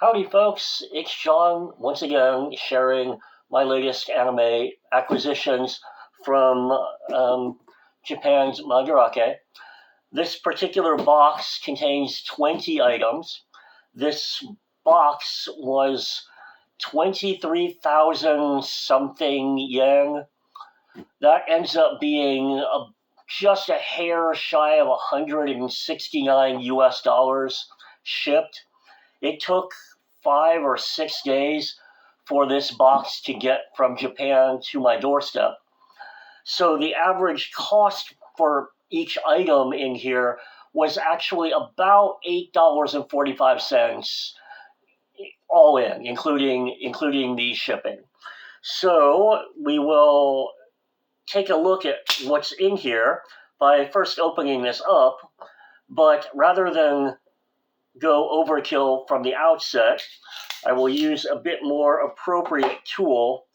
Howdy folks, it's John once again sharing my latest anime acquisitions from Japan's Mandarake. This particular box contains 20 items. This box was 23,000 something yen. That ends up being just a hair shy of 169 US dollars shipped. It took 5 or 6 days for this box to get from Japan to my doorstep. So the average cost for each item in here was actually about $8.45 all in, including the shipping. So we will take a look at what's in here by first opening this up, but rather than go overkill from the outset, I will use a bit more appropriate tool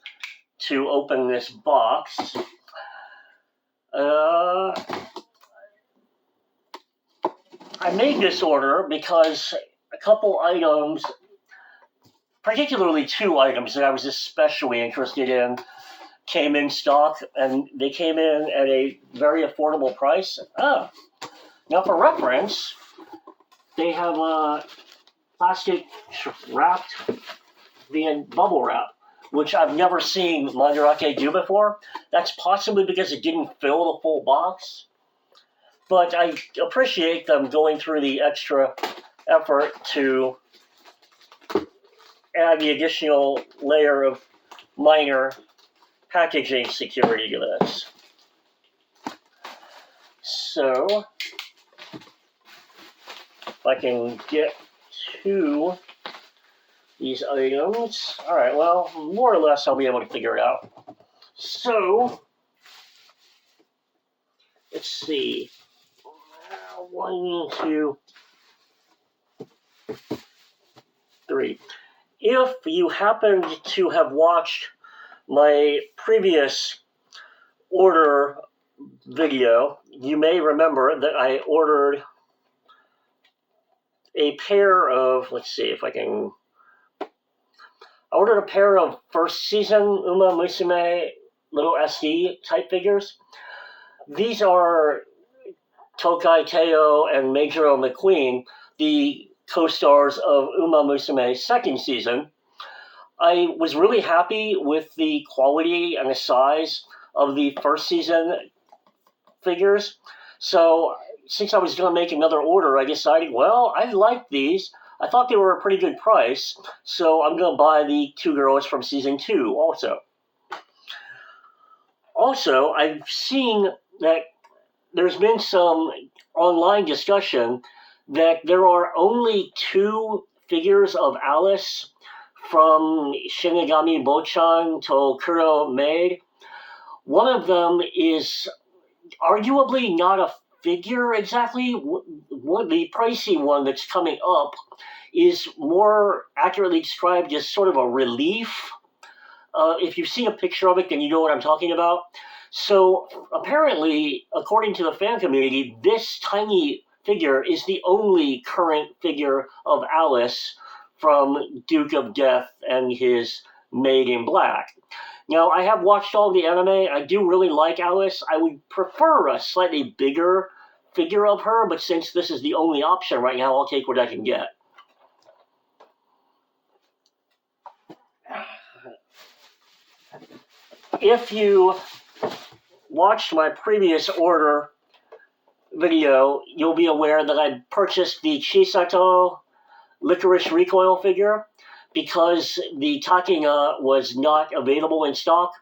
to open this box. I made this order because a couple items, particularly 2 items that I was especially interested in, came in stock, and they came in at a very affordable price. Now for reference, they have plastic wrapped via bubble wrap, which I've never seen Mandarake do before. That's possibly because it didn't fill the full box. But I appreciate them going through the extra effort to add the additional layer of minor packaging security to this. So, if I can get to these items. All right, well, more or less I'll be able to figure it out. So, let's see. 1, 2, 3. If you happened to have watched my previous order video, you may remember that I ordered a pair of, let's see if I can, I ordered a pair of first season Uma Musume little SD type figures. These are Tokai Teo and Majuro McQueen, the co-stars of Uma Musume's second season. I was really happy with the quality and the size of the first season figures. So since I was going to make another order, I decided, well, I like these. I thought they were a pretty good price, so I'm going to buy the 2 girls from season 2 also. Also, I've seen that there's been some online discussion that there are only 2 figures of Alice from Shinigami Bochan to Kuro Maid. One of them is arguably not a figure exactly. The pricey one that's coming up is more accurately described as sort of a relief. If you've seen a picture of it, then you know what I'm talking about. So apparently, according to the fan community, this tiny figure is the only current figure of Alice from Duke of Death and his Maid in Black. Now, I have watched all the anime. I do really like Alice. I would prefer a slightly bigger figure of her, but since this is the only option right now, I'll take what I can get. If you watched my previous order video, you'll be aware that I purchased the Chisato Licorice Recoil figure because the Takinga was not available in stock.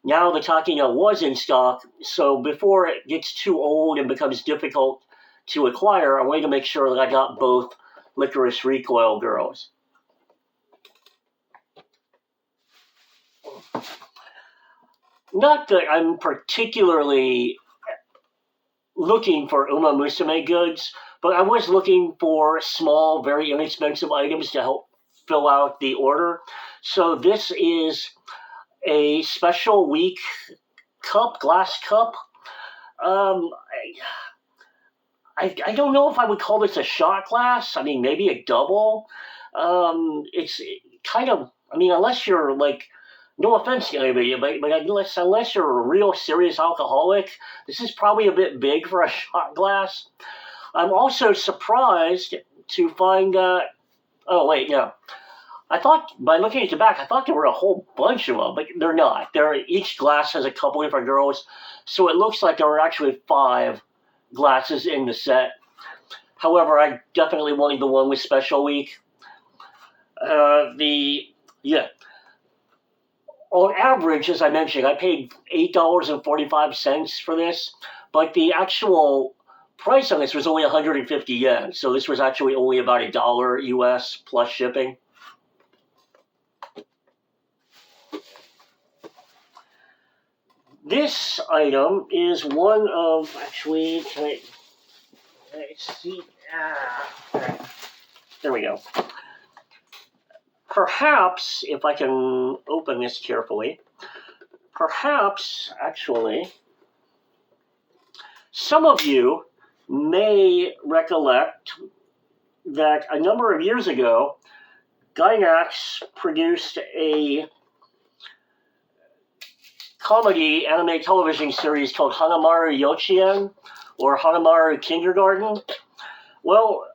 Now the Takinga was in stock, so before it gets too old and becomes difficult to acquire, I wanted to make sure that I got both Licorice Recoil girls. Not that I'm particularly looking for Uma Musume goods, but I was looking for small, very inexpensive items to help fill out the order. So this is a special week cup, glass cup. I don't know if I would call this a shot glass. I mean, maybe a double. It's kind of, I mean, unless you're like, no offense to anybody, but unless you're a real serious alcoholic, this is probably a bit big for a shot glass. I'm also surprised to find that, oh wait, no. I thought, by looking at the back, I thought there were a whole bunch of them, but they're not. Each glass has a couple different girls, so it looks like there were actually 5 glasses in the set. However, I definitely wanted the one with Special Week. On average, as I mentioned, I paid $8.45 for this, but the actual price on this was only 150 yen, so this was actually only about $1 US plus shipping. This item is one of, actually, can I see? There we go. Perhaps, if I can open this carefully, perhaps, actually, some of you may recollect that a number of years ago, Gainax produced a comedy anime television series called Hanamaru Yochien, or Hanamaru Kindergarten. Well,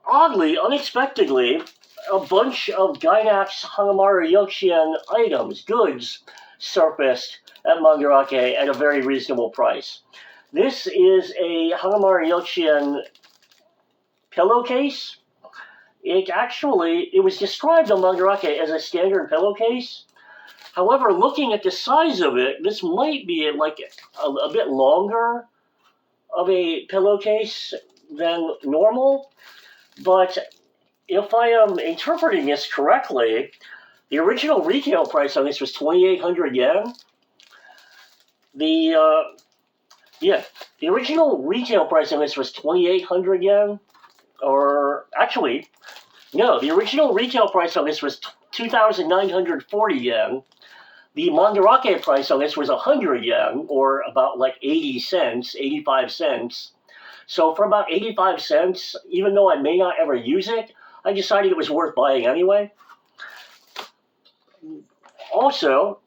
oddly, unexpectedly, a bunch of Gainax Hanamaru Yochien items, goods, surfaced at Mandarake at a very reasonable price. This is a Hanamaru Yochien pillowcase. It was described on Mandarake as a standard pillowcase. However, looking at the size of it, this might be like a bit longer of a pillowcase than normal. But if I am interpreting this correctly, the original retail price on this was 2,800 yen. The original retail price on this was 2,800 yen. Or actually, no, the original retail price on this was 2,940 yen. The Mandarake price on this was 100 yen, or about like 80 cents, 85 cents. So for about 85 cents, even though I may not ever use it, I decided it was worth buying anyway. Also,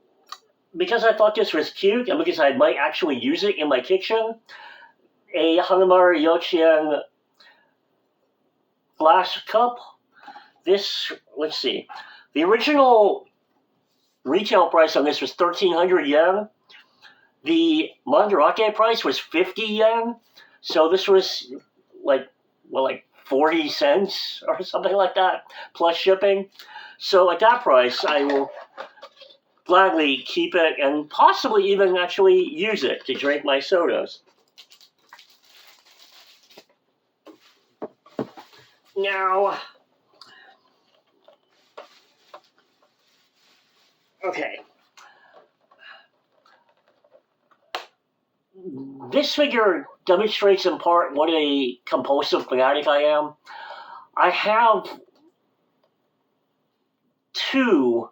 because I thought this was cute, and because I might actually use it in my kitchen, a Hanamaru Yochien glass cup. This, let's see, the original retail price on this was 1,300 yen. The Mandarake price was 50 yen. So this was like 40 cents or something like that, plus shipping. So at that price, I will gladly keep it and possibly even actually use it to drink my sodas. Now, okay. This figure demonstrates in part what a compulsive fanatic I am. I have 2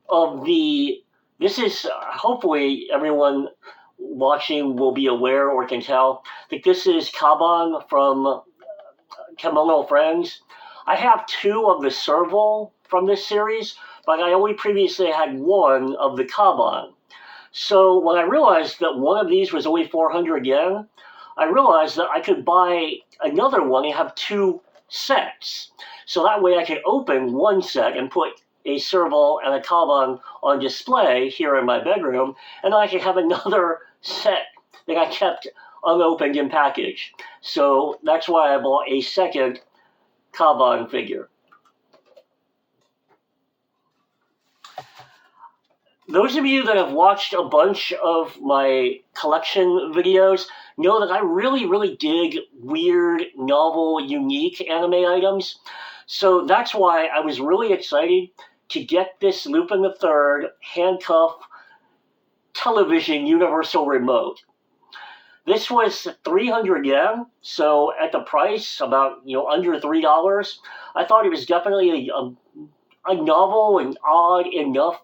of the, this is, hopefully everyone watching will be aware or can tell, that this is Kaban from Kimono Friends. I have 2 of the serval from this series, but I only previously had 1 of the Kaban. So when I realized that one of these was only 400 yen, I realized that I could buy another one and have 2 sets. So that way I could open one set and put a serval and a Kaban on display here in my bedroom, and I could have another set that I kept unopened and packaged. So that's why I bought a second Kaban figure. Those of you that have watched a bunch of my collection videos know that I really, really dig weird, novel, unique anime items. So that's why I was really excited to get this Lupin III handcuff television universal remote. This was 300 yen, so at the price, about under $3, I thought it was definitely a novel and odd enough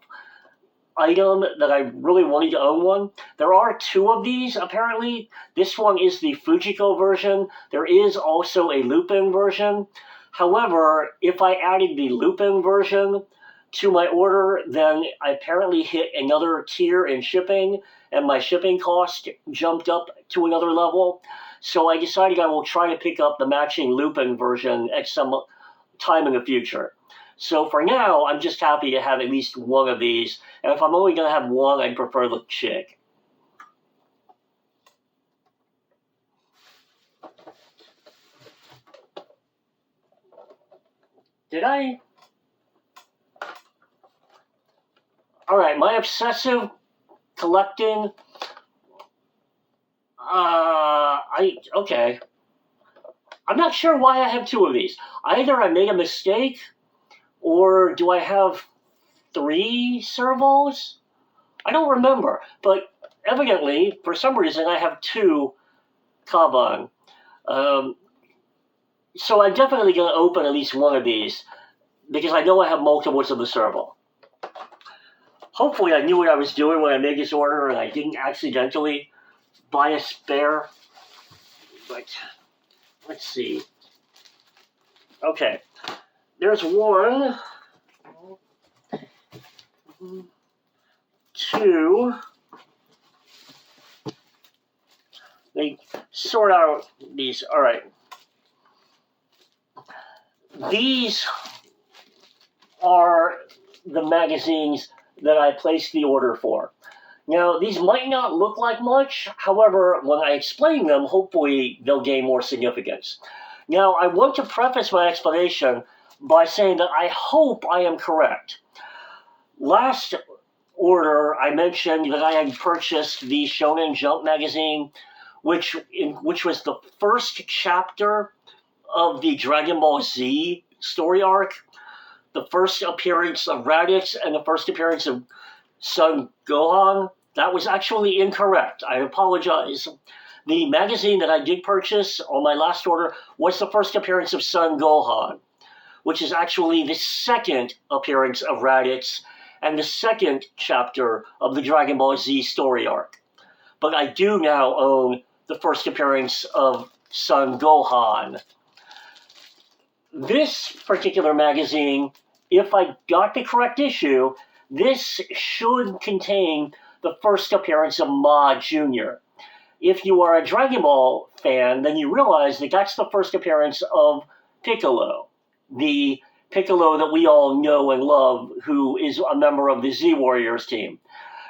item that I really wanted to own one. There are 2 of these, apparently. This one is the Fujiko version. There is also a Lupin version. However, if I added the Lupin version to my order, then I apparently hit another tier in shipping, and my shipping cost jumped up to another level. So I decided I will try to pick up the matching Lupin version at some time in the future. So for now, I'm just happy to have at least one of these, and if I'm only going to have one, I'd prefer the chick. Did I? Alright, my obsessive collecting. Okay. I'm not sure why I have two of these. Either I made a mistake, or do I have 3 servos? I don't remember, but evidently, for some reason, I have 2 Kaban. So I'm definitely going to open at least one of these, because I know I have multiples of the servo. Hopefully I knew what I was doing when I made this order, and I didn't accidentally buy a spare. But let's see. Okay, there's 1, 2. Let me sort out these. All right. These are the magazines that I placed the order for. Now, these might not look like much. However, when I explain them, hopefully they'll gain more significance. Now, I want to preface my explanation by saying that I hope I am correct. Last order, I mentioned that I had purchased the Shonen Jump magazine, which was the first chapter of the Dragon Ball Z story arc, the first appearance of Raditz, and the first appearance of Son Gohan. That was actually incorrect. I apologize. The magazine that I did purchase on my last order was the first appearance of Son Gohan, which is actually the second appearance of Raditz and the second chapter of the Dragon Ball Z story arc. But I do now own the first appearance of Son Gohan. This particular magazine, if I got the correct issue, this should contain the first appearance of Ma Jr. If you are a Dragon Ball fan, then you realize that that's the first appearance of Piccolo, the Piccolo that we all know and love, who is a member of the Z Warriors team.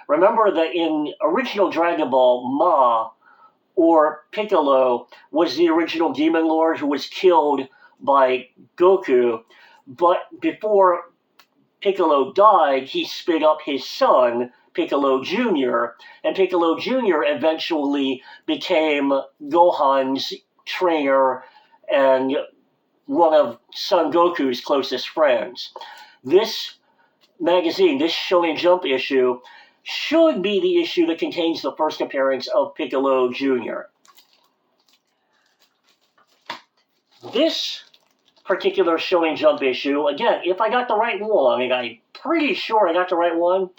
Remember that in original Dragon Ball, Ma, or Piccolo, was the original Demon Lord who was killed by Goku, but before Piccolo died, he split up his son, Piccolo Jr., and Piccolo Jr. eventually became Gohan's trainer and one of Son Goku's closest friends. This magazine, this Shonen Jump issue, should be the issue that contains the first appearance of Piccolo Jr. This particular Shonen Jump issue, again, if I got the right one, and I'm pretty sure I got the right one,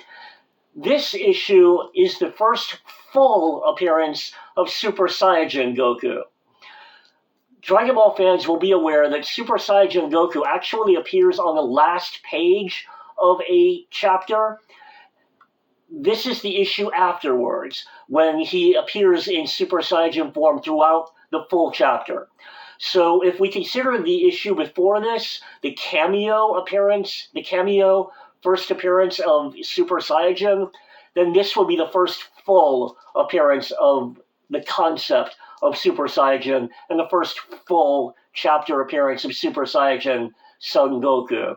this issue is the first full appearance of Super Saiyan Goku. Dragon Ball fans will be aware that Super Saiyan Goku actually appears on the last page of a chapter. This is the issue afterwards, when he appears in Super Saiyan form throughout the full chapter. So if we consider the issue before this, the cameo first appearance of Super Saiyan, then this will be the first full appearance of the concept of Super Saiyan and the first full chapter appearance of Super Saiyan Son Goku.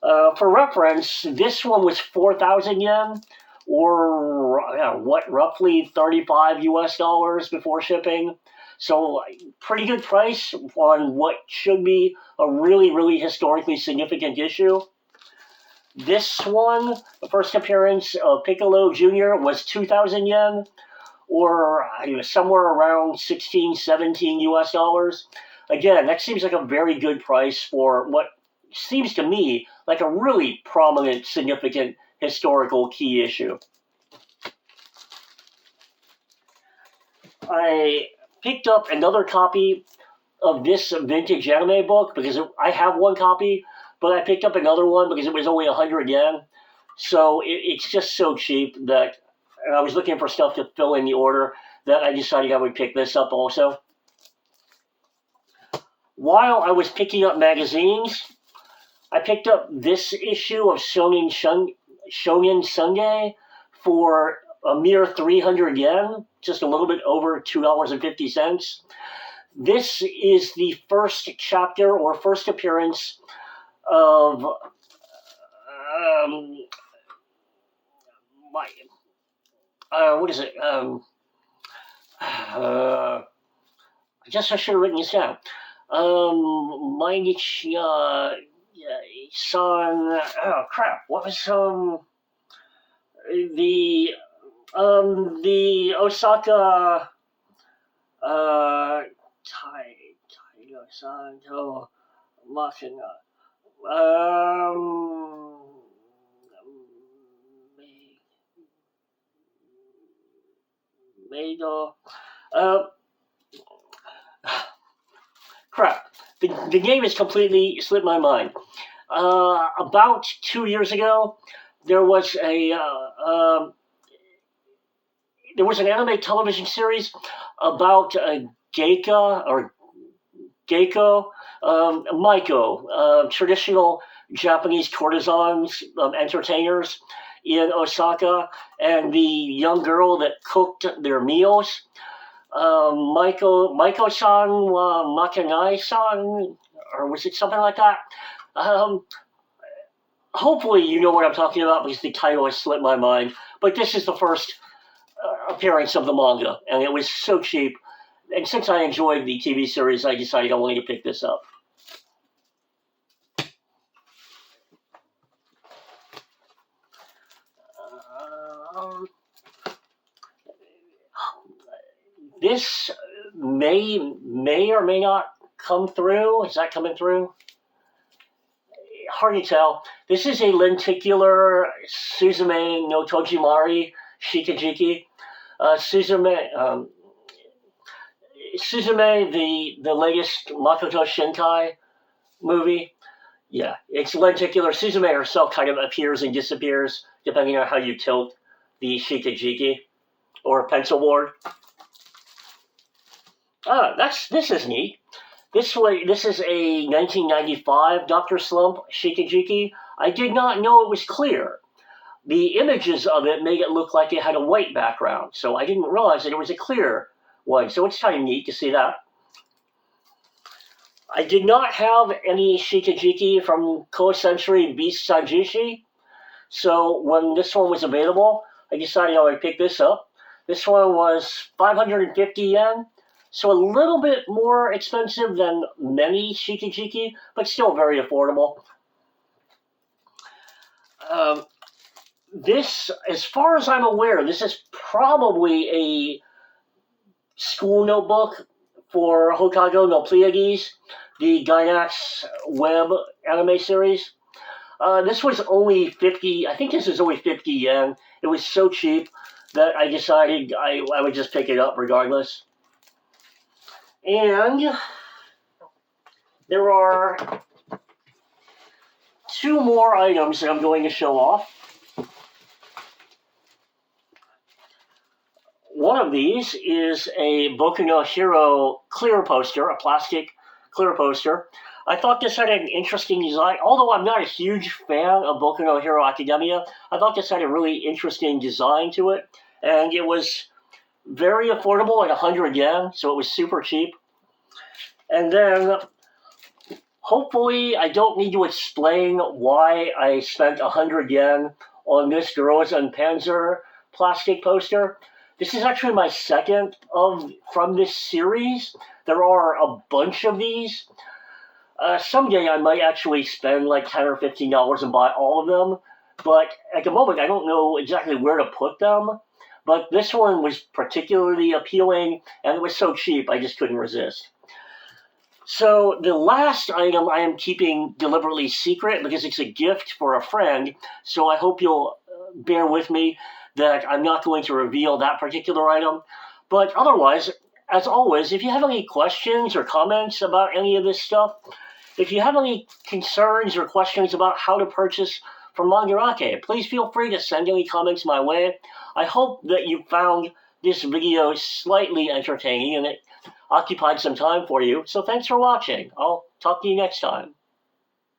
For reference, this one was 4,000 yen, or roughly 35 US dollars before shipping. So pretty good price on what should be a really, really historically significant issue. This one, the first appearance of Piccolo Jr. was 2,000 yen, or somewhere around 16, 17 US dollars. Again, that seems like a very good price for what seems to me like a really prominent, significant historical key issue. I picked up another copy of this vintage anime book because I have one copy, but I picked up another one because it was only 100 yen. So it's just so cheap that and I was looking for stuff to fill in the order that I decided I would pick this up also. While I was picking up magazines, I picked up this issue of Shonen Sunday for a mere 300 yen, just a little bit over $2.50. This is the first chapter or first appearance of what is it? I guess I should have written this down. Mainichi-san. Oh crap! What was the Osaka Taiga-san to Makina. Meido. Crap. The name has completely slipped my mind. About 2 years ago, there was an anime television series about Geiko, Maiko, traditional Japanese courtesans, entertainers in Osaka, and the young girl that cooked their meals. Maiko-san, Makanai-san, or was it something like that? Hopefully you know what I'm talking about because the title has slipped my mind. But this is the first appearance of the manga, and it was so cheap. And since I enjoyed the TV series, I decided I wanted to pick this up. This may or may not come through. Is that coming through? Hard to tell. This is a lenticular Suzume no Tojimari Shikajiki. Suzume, the latest Makoto Shinkai movie. Yeah, it's lenticular. Suzume herself kind of appears and disappears depending on how you tilt the Shikajiki or pencil board. This is neat. This is a 1995 Dr. Slump Shikajiki. I did not know it was clear. The images of it made it look like it had a white background, so I didn't realize that it was a clear one. So it's kind of neat to see that. I did not have any Shikajiki from Co-Century Beast Sanjushi, so when this one was available, I decided I would pick this up. This one was 550 yen. So a little bit more expensive than many Shikajiki, but still very affordable. This, as far as I'm aware, this is probably a school notebook for Hokago no Pleiades, the Gainax web anime series. This was only 50, I think this is only 50 yen. It was so cheap that I decided I would just pick it up regardless. And there are two more items that I'm going to show off. One of these is a Boku no Hero clear poster, a plastic clear poster. I thought this had an interesting design. Although I'm not a huge fan of Boku no Hero Academia, I thought this had a really interesting design to it. And it was very affordable at 100 yen, so it was super cheap. And then, hopefully, I don't need to explain why I spent 100 yen on this Gorozen Panzer plastic poster. This is actually my second from this series. There are a bunch of these. Someday I might actually spend like $10 or $15 and buy all of them. But at the moment, I don't know exactly where to put them. But this one was particularly appealing, and it was so cheap, I just couldn't resist. So the last item I am keeping deliberately secret because it's a gift for a friend. So I hope you'll bear with me that I'm not going to reveal that particular item. But otherwise, as always, if you have any questions or comments about any of this stuff, if you have any concerns or questions about how to purchase from Mandarake, please feel free to send any comments my way. I hope that you found this video slightly entertaining and it occupied some time for you. So thanks for watching. I'll talk to you next time.